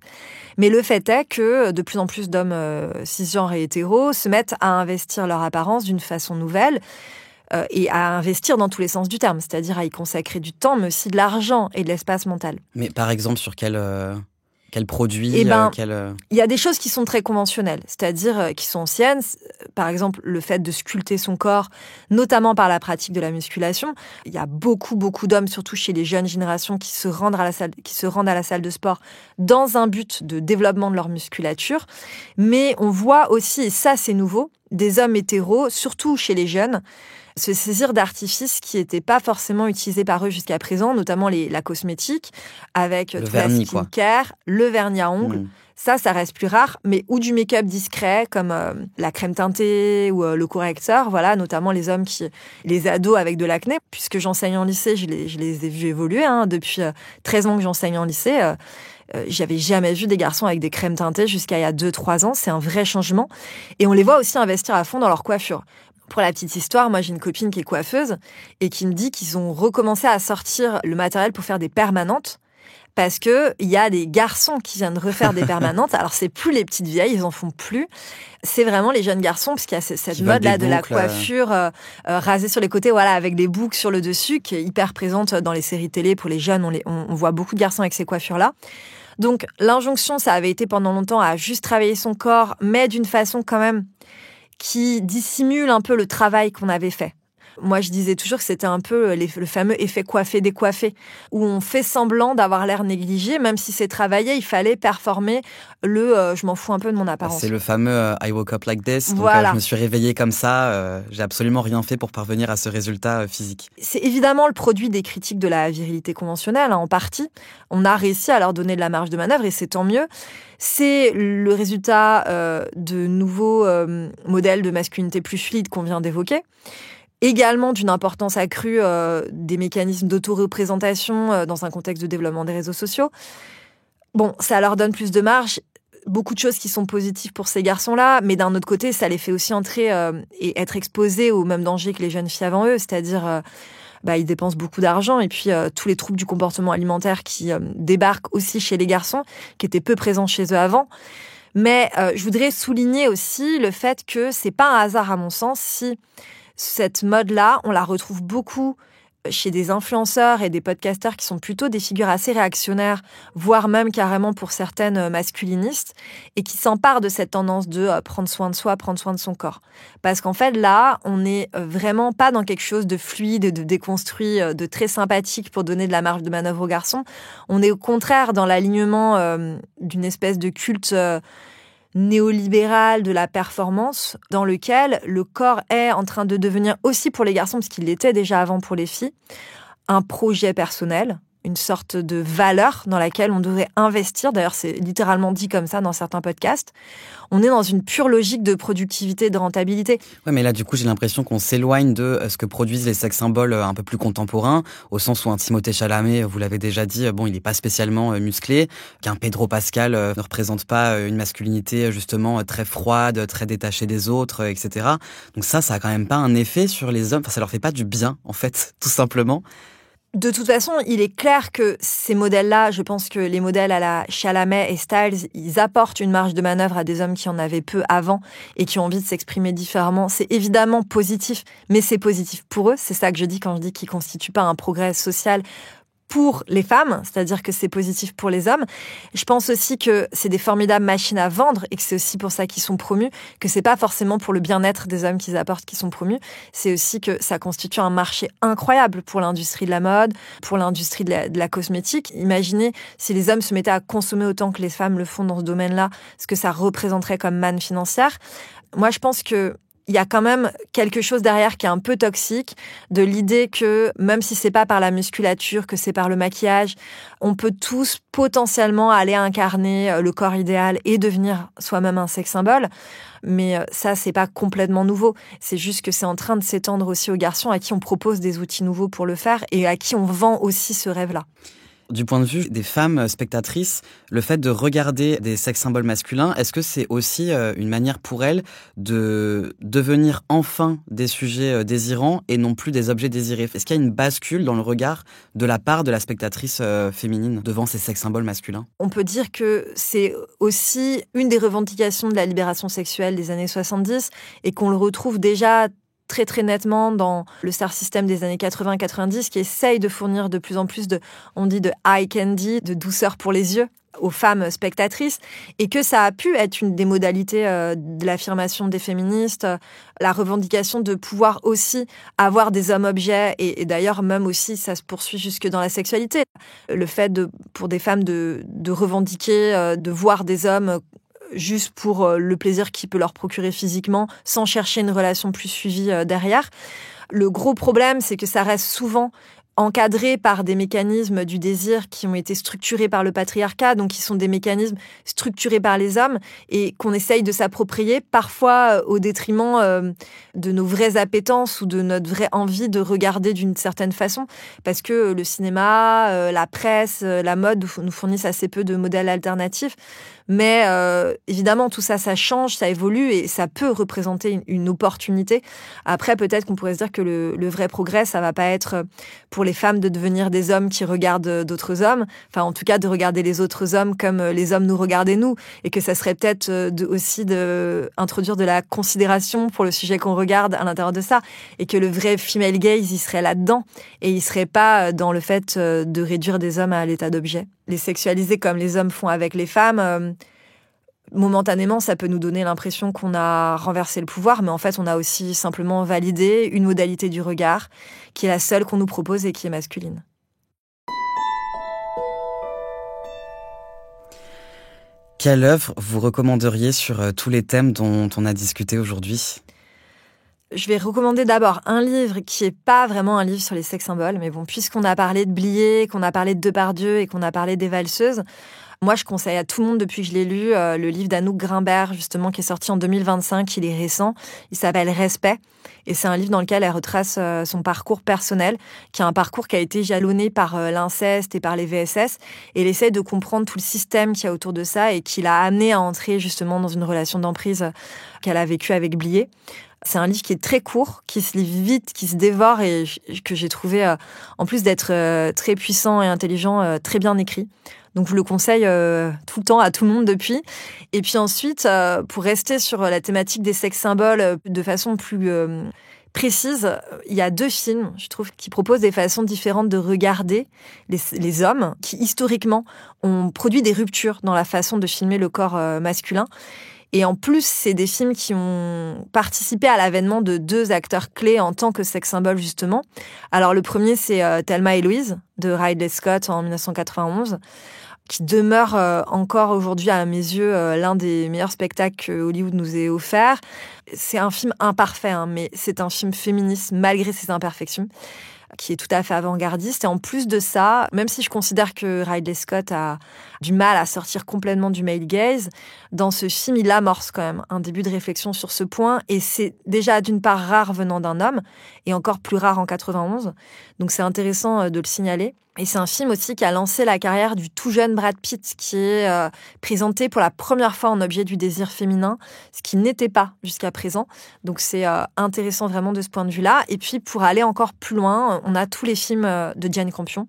S2: Mais le fait est que de plus en plus d'hommes cisgenres et hétéros se mettent à investir leur apparence d'une façon nouvelle, et à investir dans tous les sens du terme, c'est-à-dire à y consacrer du temps, mais aussi de l'argent et de l'espace mental.
S3: Mais par exemple, sur quel produit
S2: il y a des choses qui sont très conventionnelles, c'est-à-dire qui sont anciennes. Par exemple, le fait de sculpter son corps, notamment par la pratique de la musculation. Il y a beaucoup d'hommes, surtout chez les jeunes générations, qui se rendent à la salle de sport dans un but de développement de leur musculature. Mais on voit aussi, et ça c'est nouveau, des hommes hétéros, surtout chez les jeunes, se saisir d'artifices qui n'étaient pas forcément utilisés par eux jusqu'à présent, notamment la cosmétique, avec
S3: le
S2: toute
S3: vernis,
S2: la skincare, le vernis à ongles. Ça reste plus rare, mais ou du make-up discret, comme la crème teintée ou le correcteur, voilà, notamment les ados avec de l'acné, puisque j'enseigne en lycée, je les ai vus évoluer, depuis 13 ans que j'enseigne en lycée. J'avais jamais vu des garçons avec des crèmes teintées jusqu'à il y a 2-3 ans, c'est un vrai changement. Et on les voit aussi investir à fond dans leur coiffure. Pour la petite histoire, moi j'ai une copine qui est coiffeuse et qui me dit qu'ils ont recommencé à sortir le matériel pour faire des permanentes parce que il y a des garçons qui viennent refaire des permanentes. Alors c'est plus les petites vieilles, ils en font plus. C'est vraiment les jeunes garçons parce qu'il y a cette mode là de la coiffure rasée sur les côtés, voilà, avec des boucles sur le dessus qui est hyper présente dans les séries télé pour les jeunes. On voit beaucoup de garçons avec ces coiffures là. Donc l'injonction, ça avait été pendant longtemps à juste travailler son corps, mais d'une façon quand même qui dissimule un peu le travail qu'on avait fait. Moi, je disais toujours que c'était un peu le fameux effet coiffé-décoiffé, où on fait semblant d'avoir l'air négligé, même si c'est travaillé, il fallait performer je m'en fous un peu de mon apparence.
S3: C'est le fameux I woke up like this, donc
S2: voilà.
S3: Je me suis réveillée comme ça, j'ai absolument rien fait pour parvenir à ce résultat physique.
S2: C'est évidemment le produit des critiques de la virilité conventionnelle, en partie. On a réussi à leur donner de la marge de manœuvre et c'est tant mieux. C'est le résultat de nouveaux modèles de masculinité plus fluide qu'on vient d'évoquer. Également d'une importance accrue des mécanismes d'autoreprésentation dans un contexte de développement des réseaux sociaux. Bon, ça leur donne plus de marge, beaucoup de choses qui sont positives pour ces garçons-là, mais d'un autre côté, ça les fait aussi entrer et être exposés aux mêmes dangers que les jeunes filles avant eux, c'est-à-dire ils dépensent beaucoup d'argent et puis tous les troubles du comportement alimentaire qui débarquent aussi chez les garçons, qui étaient peu présents chez eux avant. Mais je voudrais souligner aussi le fait que c'est pas un hasard, à mon sens, si cette mode-là, on la retrouve beaucoup chez des influenceurs et des podcasteurs qui sont plutôt des figures assez réactionnaires, voire même carrément pour certaines masculinistes, et qui s'emparent de cette tendance de prendre soin de soi, prendre soin de son corps. Parce qu'en fait, là, on n'est vraiment pas dans quelque chose de fluide, de déconstruit, de très sympathique pour donner de la marge de manœuvre aux garçons. On est au contraire dans l'alignement d'une espèce de culte néolibéral de la performance dans lequel le corps est en train de devenir aussi pour les garçons, parce qu'il l'était déjà avant pour les filles, un projet personnel, une sorte de valeur dans laquelle on devrait investir. D'ailleurs, c'est littéralement dit comme ça dans certains podcasts. On est dans une pure logique de productivité, de rentabilité.
S3: Ouais, mais là, du coup, j'ai l'impression qu'on s'éloigne de ce que produisent les sex symboles un peu plus contemporains, au sens où un Timothée Chalamet, vous l'avez déjà dit, bon, il n'est pas spécialement musclé, qu'un Pedro Pascal ne représente pas une masculinité justement très froide, très détachée des autres, etc. Donc ça a quand même pas un effet sur les hommes. Enfin, ça leur fait pas du bien, en fait, tout simplement.
S2: De toute façon, il est clair que ces modèles-là, je pense que les modèles à la Chalamet et Styles, ils apportent une marge de manœuvre à des hommes qui en avaient peu avant et qui ont envie de s'exprimer différemment. C'est évidemment positif, mais c'est positif pour eux. C'est ça que je dis quand je dis qu'ils constituent pas un progrès social pour les femmes, c'est-à-dire que c'est positif pour les hommes. Je pense aussi que c'est des formidables machines à vendre et que c'est aussi pour ça qu'ils sont promus, que c'est pas forcément pour le bien-être des hommes qu'ils apportent qui sont promus, c'est aussi que ça constitue un marché incroyable pour l'industrie de la mode, pour l'industrie de la cosmétique. Imaginez si les hommes se mettaient à consommer autant que les femmes le font dans ce domaine-là, ce que ça représenterait comme manne financière. Moi, je pense que il y a quand même quelque chose derrière qui est un peu toxique, de l'idée que même si c'est pas par la musculature, que c'est par le maquillage, on peut tous potentiellement aller incarner le corps idéal et devenir soi-même un sex symbole. Mais ça, c'est pas complètement nouveau. C'est juste que c'est en train de s'étendre aussi aux garçons à qui on propose des outils nouveaux pour le faire et à qui on vend aussi ce rêve-là.
S3: Du point de vue des femmes spectatrices, le fait de regarder des sex symboles masculins, est-ce que c'est aussi une manière pour elles de devenir enfin des sujets désirants et non plus des objets désirés? Est-ce qu'il y a une bascule dans le regard de la part de la spectatrice féminine devant ces sex symboles masculins?
S2: On peut dire que c'est aussi une des revendications de la libération sexuelle des années 70 et qu'on le retrouve déjà très très nettement dans le star system des années 80-90 qui essaye de fournir de plus en plus de eye candy, de douceur pour les yeux aux femmes spectatrices et que ça a pu être une des modalités de l'affirmation des féministes, la revendication de pouvoir aussi avoir des hommes-objets et d'ailleurs même aussi ça se poursuit jusque dans la sexualité. Le fait pour des femmes de revendiquer, de voir des hommes juste pour le plaisir qu'il peut leur procurer physiquement, sans chercher une relation plus suivie derrière. Le gros problème, c'est que ça reste souvent encadrés par des mécanismes du désir qui ont été structurés par le patriarcat, donc qui sont des mécanismes structurés par les hommes et qu'on essaye de s'approprier, parfois au détriment de nos vraies appétences ou de notre vraie envie de regarder d'une certaine façon, parce que le cinéma, la presse, la mode nous fournissent assez peu de modèles alternatifs. Mais évidemment, tout ça, ça change, ça évolue et ça peut représenter une opportunité. Après, peut-être qu'on pourrait se dire que le vrai progrès, ça va pas être pour les femmes de devenir des hommes qui regardent d'autres hommes, enfin en tout cas de regarder les autres hommes comme les hommes nous regardaient nous, et que ça serait peut-être aussi d'introduire de la considération pour le sujet qu'on regarde à l'intérieur de ça, et que le vrai female gaze, il serait là-dedans, et il serait pas dans le fait de réduire des hommes à l'état d'objet. Les sexualiser comme les hommes font avec les femmes, momentanément, ça peut nous donner l'impression qu'on a renversé le pouvoir, mais en fait, on a aussi simplement validé une modalité du regard qui est la seule qu'on nous propose et qui est masculine.
S3: Quelle œuvre vous recommanderiez sur tous les thèmes dont on a discuté aujourd'hui ?
S2: Je vais recommander d'abord un livre qui est pas vraiment un livre sur les sex symboles, mais bon, puisqu'on a parlé de Blier, qu'on a parlé de Depardieu et qu'on a parlé des valseuses, moi, je conseille à tout le monde, depuis que je l'ai lu, le livre d'Anouk Grimbert, justement, qui est sorti en 2025. Il est récent. Il s'appelle Respect. Et c'est un livre dans lequel elle retrace son parcours personnel, qui est un parcours qui a été jalonné par l'inceste et par les VSS. Et elle essaie de comprendre tout le système qu'il y a autour de ça et qui l'a amenée à entrer, justement, dans une relation d'emprise qu'elle a vécue avec Blier. C'est un livre qui est très court, qui se lit vite, qui se dévore et que j'ai trouvé, en plus d'être très puissant et intelligent, très bien écrit. Donc, je le conseille tout le temps à tout le monde depuis. Et puis ensuite, pour rester sur la thématique des sex symboles de façon plus précise, il y a 2 films, je trouve, qui proposent des façons différentes de regarder les hommes, qui historiquement ont produit des ruptures dans la façon de filmer le corps masculin. Et en plus, c'est des films qui ont participé à l'avènement de 2 acteurs clés en tant que sex symbole, justement. Alors, le premier, c'est Thelma et Louise, de Ridley Scott en 1991, qui demeure encore aujourd'hui, à mes yeux, l'un des meilleurs spectacles que Hollywood nous ait offert. C'est un film imparfait, mais c'est un film féministe malgré ses imperfections, qui est tout à fait avant-gardiste. Et en plus de ça, même si je considère que Ridley Scott a du mal à sortir complètement du male gaze, dans ce film, il amorce quand même un début de réflexion sur ce point. Et c'est déjà d'une part rare venant d'un homme, et encore plus rare en 91. Donc c'est intéressant de le signaler. Et c'est un film aussi qui a lancé la carrière du tout jeune Brad Pitt, qui est présenté pour la première fois en objet du désir féminin, ce qui n'était pas jusqu'à présent. Donc c'est intéressant vraiment de ce point de vue-là. Et puis pour aller encore plus loin, on a tous les films de Jane Campion,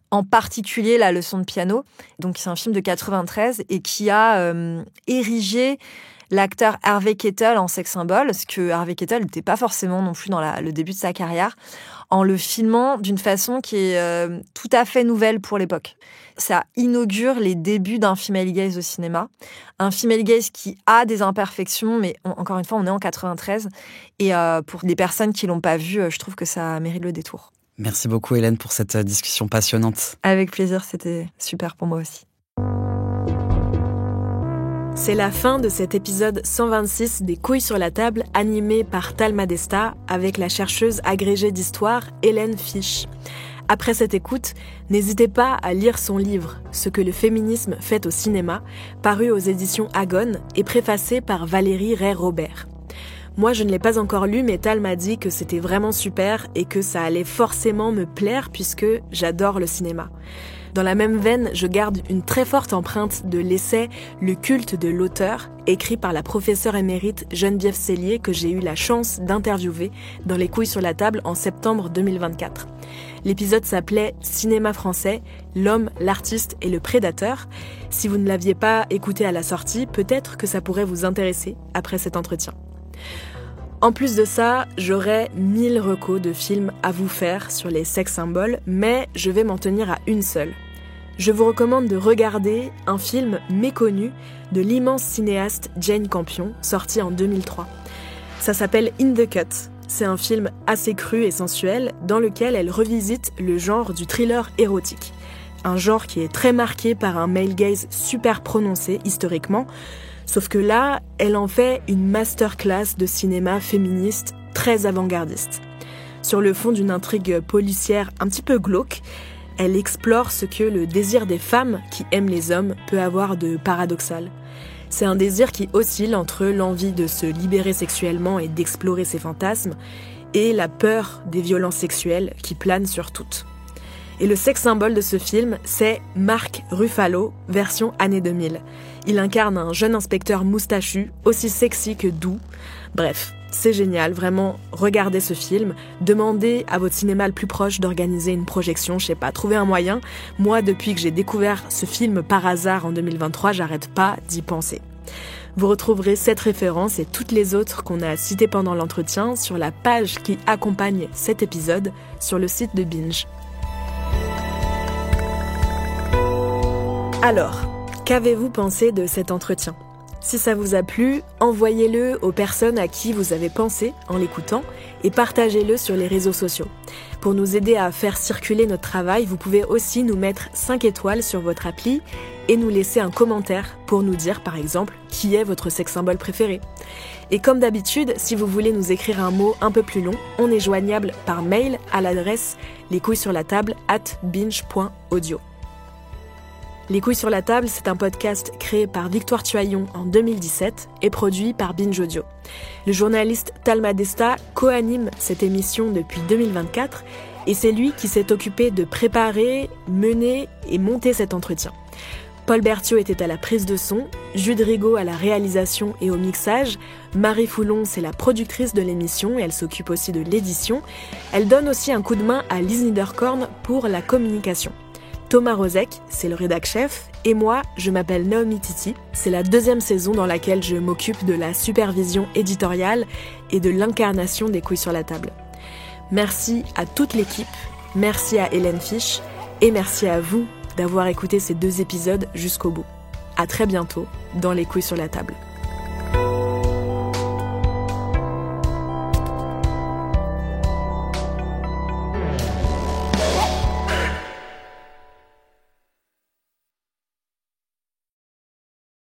S2: en particulier La leçon de piano. Donc c'est un film de 93 et qui a érigé l'acteur Harvey Keitel en sex symbole, parce que Harvey Keitel n'était pas forcément non plus dans le début de sa carrière, en le filmant d'une façon qui est tout à fait nouvelle pour l'époque. Ça inaugure les débuts d'un female gaze au cinéma. Un female gaze qui a des imperfections, mais encore une fois, on est en 93. Et pour les personnes qui ne l'ont pas vu, je trouve que ça mérite le détour.
S3: Merci beaucoup Hélène pour cette discussion passionnante.
S2: Avec plaisir, c'était super pour moi aussi.
S1: C'est la fin de cet épisode 126 des Couilles sur la table, animé par Thelma Desta avec la chercheuse agrégée d'histoire Hélène Fish. Après cette écoute, n'hésitez pas à lire son livre « Ce que le féminisme fait au cinéma », paru aux éditions Agone et préfacé par Valérie Ray-Robert. Moi, je ne l'ai pas encore lu, mais Tal m'a dit que c'était vraiment super et que ça allait forcément me plaire puisque j'adore le cinéma. Dans la même veine, je garde une très forte empreinte de l'essai « Le culte de l'auteur » écrit par la professeure émérite Geneviève Cellier que j'ai eu la chance d'interviewer dans Les Couilles sur la table en septembre 2024. L'épisode s'appelait « Cinéma français, l'homme, l'artiste et le prédateur ». Si vous ne l'aviez pas écouté à la sortie, peut-être que ça pourrait vous intéresser après cet entretien. En plus de ça, j'aurais 1000 recos de films à vous faire sur les sex symboles, mais je vais m'en tenir à une seule. Je vous recommande de regarder un film méconnu de l'immense cinéaste Jane Campion, sorti en 2003. Ça s'appelle In the Cut. C'est un film assez cru et sensuel dans lequel elle revisite le genre du thriller érotique. Un genre qui est très marqué par un male gaze super prononcé historiquement, sauf que là, elle en fait une masterclass de cinéma féministe très avant-gardiste. Sur le fond d'une intrigue policière un petit peu glauque, elle explore ce que le désir des femmes qui aiment les hommes peut avoir de paradoxal. C'est un désir qui oscille entre l'envie de se libérer sexuellement et d'explorer ses fantasmes et la peur des violences sexuelles qui planent sur toutes. Et le sex symbole de ce film, c'est Mark Ruffalo, version année 2000. Il incarne un jeune inspecteur moustachu, aussi sexy que doux. Bref, c'est génial, vraiment, regardez ce film. Demandez à votre cinéma le plus proche d'organiser une projection, je sais pas, trouvez un moyen. Moi, depuis que j'ai découvert ce film par hasard en 2023, j'arrête pas d'y penser. Vous retrouverez cette référence et toutes les autres qu'on a citées pendant l'entretien sur la page qui accompagne cet épisode sur le site de Binge. Alors, qu'avez-vous pensé de cet entretien ? Si ça vous a plu, envoyez-le aux personnes à qui vous avez pensé en l'écoutant et partagez-le sur les réseaux sociaux. Pour nous aider à faire circuler notre travail, vous pouvez aussi nous mettre 5 étoiles sur votre appli et nous laisser un commentaire pour nous dire, par exemple, qui est votre sex symbole préféré. Et comme d'habitude, si vous voulez nous écrire un mot un peu plus long, on est joignable par mail à l'adresse lescouillessurlatable@binge.audio. Les Couilles sur la table, c'est un podcast créé par Victoire Tuaillon en 2017 et produit par Binge Audio. Le journaliste Thelma Desta co-anime cette émission depuis 2024 et c'est lui qui s'est occupé de préparer, mener et monter cet entretien. Paul Berthiaud était à la prise de son, Jude Rigaud à la réalisation et au mixage, Marie Foulon c'est la productrice de l'émission et elle s'occupe aussi de l'édition. Elle donne aussi un coup de main à Lise Niederkorn pour la communication. Thomas Rozek, c'est le rédac-chef, et moi, je m'appelle Naomi Titi. C'est la 2e saison dans laquelle je m'occupe de la supervision éditoriale et de l'incarnation des Couilles sur la table. Merci à toute l'équipe, merci à Hélène Fish, et merci à vous d'avoir écouté ces 2 épisodes jusqu'au bout. À très bientôt dans Les Couilles sur la table.